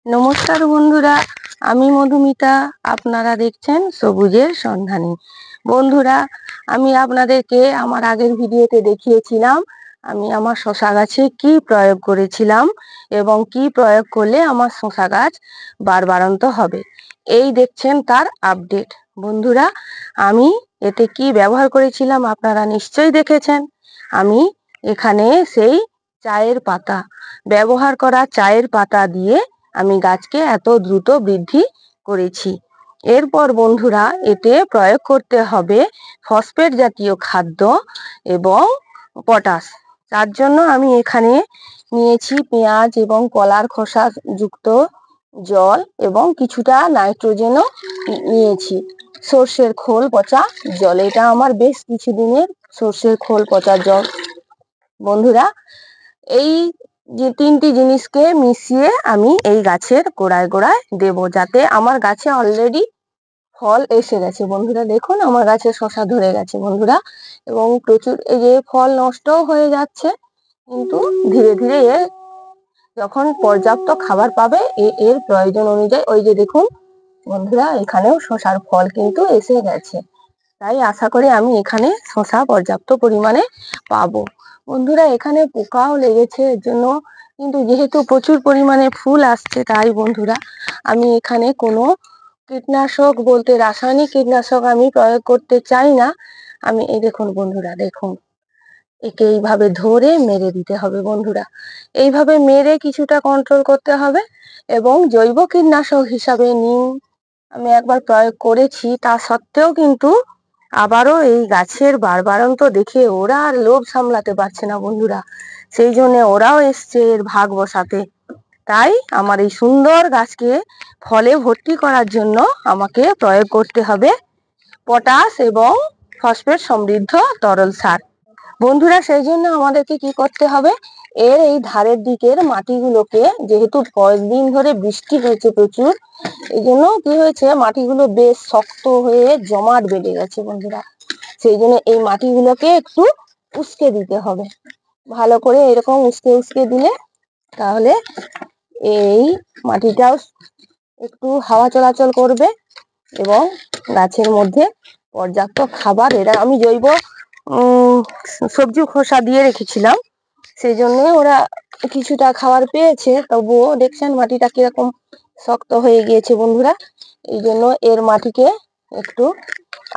নমস্কার বন্ধুরা, আমি মধুমিতা। আপনারা দেখছেন সবুজের সন্ধানে। বন্ধুরা, আমি আপনাদেরকে আমার আগের ভিডিওতে দেখিয়েছিলাম আমি আমার শসা গাছে কি প্রয়োগ করেছিলাম এবং কি প্রয়োগ করলে আমার শসা গাছ বাড়বাড়ন্ত হবে। এই দেখছেন তার আপডেট। বন্ধুরা, আমি এতে কি ব্যবহার করেছিলাম আপনারা নিশ্চয়ই দেখেছেন। আমি এখানে সেই চায়ের পাতা, ব্যবহার করা চায়ের পাতা দিয়ে আমি গাছকে এত দ্রুত বৃদ্ধি করেছি। এরপর বন্ধুরা, এতে প্রয়োগ করতে হবে ফসফেট জাতীয় খাদ্য এবং পটাশ। তার জন্য আমি এখানে নিয়েছি পেঁয়াজ এবং কলার খোসা যুক্ত জল এবং কিছুটা নাইট্রোজেনও নিয়েছি। সর্ষের খোল পচা জল, এটা আমার বেশ কিছুদিনের সর্ষের খোল পচা জল। বন্ধুরা, এই যে তিনটি জিনিসকে মিশিয়ে আমি এই গাছের গোড়ায় গোড়ায় দেব, যাতে আমার গাছে অলরেডি ফল এসে গেছে। বন্ধুরা দেখুন, আমার গাছে শসা ধরে গেছে বন্ধুরা, এবং প্রচুর এই যে ফল নষ্টও হয়ে যাচ্ছে, কিন্তু ধীরে ধীরে যখন পর্যাপ্ত খাবার পাবে এর প্রয়োজন অনুযায়ী, ওই যে দেখুন বন্ধুরা, এখানেও শসার ফল কিন্তু এসে গেছে। তাই আশা করি আমি এখানে শসা পর্যাপ্ত পরিমাণে পাবো। বন্ধুরা, এখানে পোকাও লেগেছে এর জন্য, কিন্তু যেহেতু প্রচুর পরিমাণে ফুল আসছে, তাই বন্ধুরা আমি এখানে কোনো কীটনাশক বলতে রাসায়নিক কীটনাশক আমি প্রয়োগ করতে চাই না। আমি এই দেখুন বন্ধুরা, দেখুন একে এইভাবে ধরে মেরে দিতে হবে বন্ধুরা, এইভাবে মেরে কিছুটা কন্ট্রোল করতে হবে। এবং জৈব কীটনাশক হিসাবে নিম আমি একবার প্রয়োগ করেছি, তা সত্ত্বেও কিন্তু আবারও এই গাছের বাড়বাড়ন্ত দেখে ওরা আর লোভ সামলাতে পারছে না বন্ধুরা, সেই জন্য ওরাও এসছে এর ভাগ বসাতে। তাই আমার এই সুন্দর গাছকে ফলে ভর্তি করার জন্য আমাকে প্রয়োগ করতে হবে পটাশ এবং ফসফেট সমৃদ্ধ তরল সার। বন্ধুরা, সেই জন্য আমাদেরকে কি করতে হবে, এর এই ধারের দিকের মাটিগুলোকে, যেহেতু কয়েকদিন ধরে বৃষ্টি হয়েছে প্রচুর, এই জন্য কি হয়েছে, মাটিগুলো বেশ শক্ত হয়ে জমাট বেঁধে গেছে বন্ধুরা। সেই জন্য এই মাটিগুলোকে একটু উস্কে দিতে হবে, ভালো করে এরকম উস্কে উস্কে দিলে তাহলে এই মাটিটাও একটু হাওয়া চলাচল করবে এবং গাছের মধ্যে পর্যাপ্ত খাবার, এরা আমি জৈব সবজি খোসা দিয়ে রেখেছিলাম, সেই জন্য ওরা কিছুটা খাবার পেয়েছে। তবুও দেখছেন মাটিটা কিরকম শক্ত হয়ে গিয়েছে বন্ধুরা। এই জন্য এর মাটিকে একটু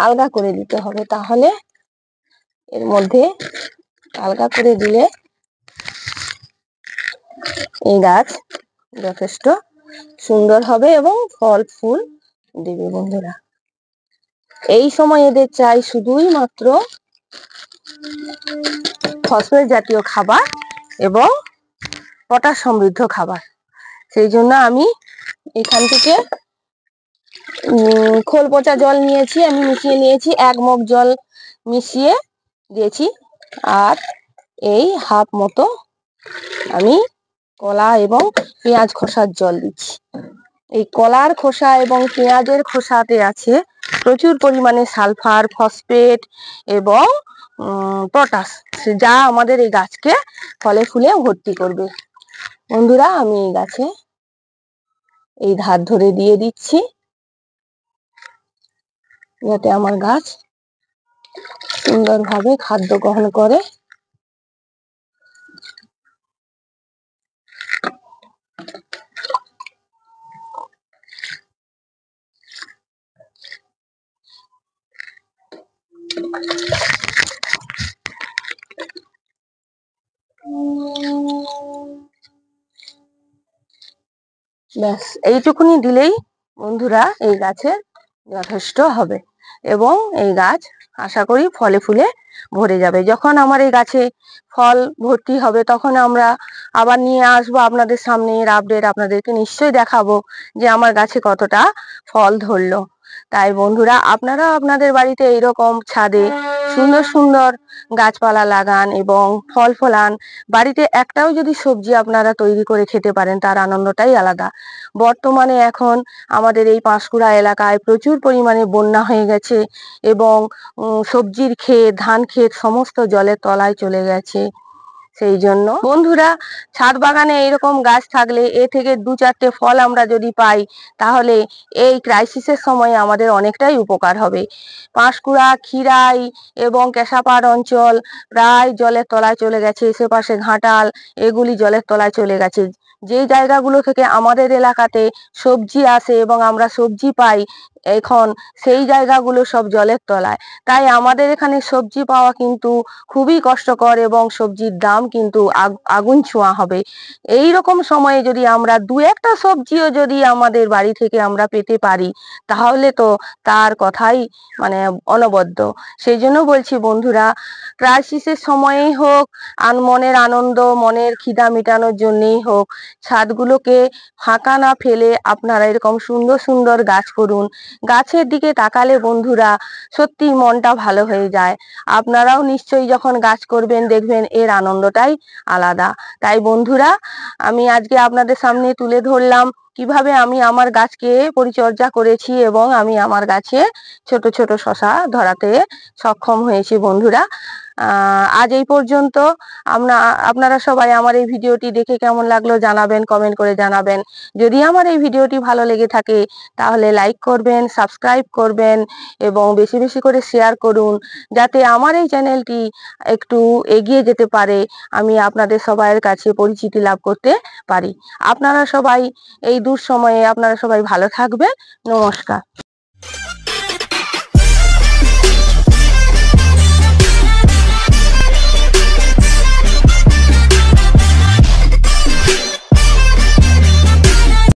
আলগা করে দিতে হবে, তাহলে এর মধ্যে আলগা করে দিলে এই গাছ যথেষ্ট সুন্দর হবে এবং ফল ফুল দেবে বন্ধুরা। এই সময় এদের চাই শুধুই মাত্র ফসফেট জাতীয় খাবার এবং পটাশ সমৃদ্ধ খাবার। সেই জন্য আমি এখান থেকে খোল পচা জল নিয়েছি, আমি মিশিয়ে নিয়েছি, 1 মগ জল মিশিয়ে দিয়েছি। আর এই হাফ মতো আমি কলা এবং পেঁয়াজ খোসার জল দিচ্ছি। এই কলার খোসা এবং পেঁয়াজের খোসাতে আছে প্রচুর পরিমাণে সালফার, ফসফেট এবং পটাশ, যা আমাদের এই গাছকে ফলে ফুলে ভর্তি করবে। বন্ধুরা, আমি এই গাছে এই ধার ধরে দিয়ে দিচ্ছি, যাতে আমার গাছ সুন্দরভাবে খাদ্য গ্রহণ করে। ব্যাস এইটুকুনি দিলেই বন্ধুরা এই গাছের যথেষ্ট হবে এবং এই গাছ আশা করি ফলে ফুলে ভরে যাবে। যখন আমার এই গাছে ফল ভর্তি হবে, তখন আমরা আবার নিয়ে আসবো আপনাদের সামনে, এর আপডেট আপনাদেরকে নিশ্চয়ই দেখাবো যে আমার গাছে কতটা ফল ধরলো। তাই বন্ধুরা, আপনারা আপনাদের বাড়িতে এইরকম ছাদে সুন্দর সুন্দর গাছপালা লাগান এবং ফল ফলান। বাড়িতে একটাও যদি সবজি আপনারা তৈরি করে খেতে পারেন, তার আনন্দটাই আলাদা। বর্তমানে এখন আমাদের এই পাঁশকুড়া এলাকায় প্রচুর পরিমাণে বন্যা হয়ে গেছে এবং সবজির ক্ষেত, ধান ক্ষেত সমস্ত জলের তলায় চলে গেছে। সেই জন্য বন্ধুরা, ছাদ বাগানে এরকম গাছ থাকলে এ থেকে 2-4টে ফল আমরা যদি পাই, তাহলে এই ক্রাইসিসের সময় আমাদের অনেকটাই উপকার হবে। পাঁশকুড়া, খিরাই এবং কেশাপাড় অঞ্চল প্রায় জলের তলায় চলে গেছে, আশেপাশে ঘাটাল এগুলি জলের তলায় চলে গেছে। যে জায়গাগুলো থেকে আমাদের এলাকাতে সবজি আসে এবং আমরা সবজি পাই, এখন সেই জায়গাগুলো সব জলের তলায়। তাই আমাদের এখানে সবজি পাওয়া কিন্তু খুবই কষ্টকর এবং সবজির দাম কিন্তু আগুন ছোঁয়া হবে। এই রকম সময়ে যদি আমরা 2-1টা সবজিও যদি আমাদের বাড়ি থেকে আমরা পেতে পারি, তাহলে তো তার কথাই মানে অনবদ্য। সেই জন্য বলছি বন্ধুরা, ক্রাইসিসের সময়েই হোক, মনের আনন্দ, মনের খিদা মেটানোর জন্যই হোক, ছাদগুলোকে ফাঁকা না ফেলে আপনারা এরকম সুন্দর সুন্দর গাছ করুন। গাছের দিকে তাকালে বন্ধুরা সত্যি মনটা ভালো হয়ে যায়। আপনারাও নিশ্চয়ই যখন গাছ করবেন দেখবেন এর আনন্দটাই আলাদা। তাই বন্ধুরা, আমি আজকে আপনাদের সামনে তুলে ধরলাম কিভাবে আমি আমার গাছকে পরিচর্যা করেছি এবং আমি আমার গাছে ছোট ছোট শসা ধরাতে সক্ষম হয়েছি বন্ধুরা। আজ এই পর্যন্ত। আপনারা সবাই আমার এই ভিডিওটি দেখে কেমন লাগলো জানাবেন, কমেন্ট করে জানাবেন। যদি আমার এই ভিডিওটি ভালো লেগে থাকে তাহলে লাইক করবেন, সাবস্ক্রাইব করবেন এবং বেশি বেশি করে শেয়ার করুন, যাতে আমার এই চ্যানেলটি একটু এগিয়ে যেতে পারে, আমি আপনাদের সবাইয়ের কাছে পরিচিতি লাভ করতে পারি। আপনারা সবাই এই দুঃসময়ে আপনারা সবাই ভালো থাকবেন। নমস্কার।